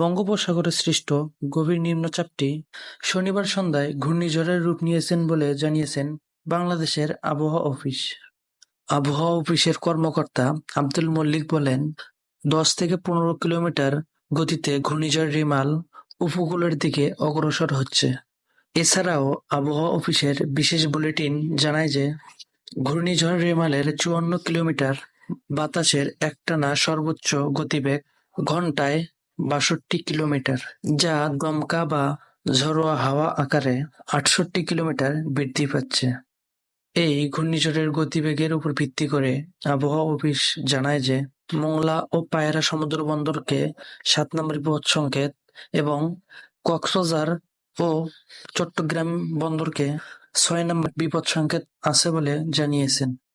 বঙ্গোপসাগরে সৃষ্ট গভীর নিম্নচাপটি শনিবার সন্ধ্যায় ঘূর্ণিঝড়ের রূপ নিয়েছেন বলে জানিয়েছেন বাংলাদেশের আবহাওয়া অফিস। আবহাওয়া অফিসের কর্মকর্তা আব্দুল মল্লিক বলেন, 10 থেকে 15 কিলোমিটার গতিতে ঘূর্ণিঝড় রিমাল উপকূলের দিকে অগ্রসর হচ্ছে। এছাড়াও আবহাওয়া অফিসের বিশেষ বুলেটিন জানায় যে ঘূর্ণিঝড় রিমালের 54 কিলোমিটার বাতাসের একটানা সর্বোচ্চ গতিবেগ ঘন্টায় 62 কিলোমিটার, যা দমকা বা ঝড়োয়া হাওয়া আকারে 68 কিলোমিটার বৃদ্ধি পাচ্ছে। এই ঘূর্ণিঝড়ের গতিবেগের উপর ভিত্তি করে আবহাওয়া অফিস জানায় যে মোংলা ও পায়রা সমুদ্র বন্দরকে 7 নম্বর বিপদ সংকেত এবং কক্সবাজার ও চট্টগ্রাম বন্দরকে 6 নম্বর বিপদ সংকেত আছে বলে জানিয়েছেন।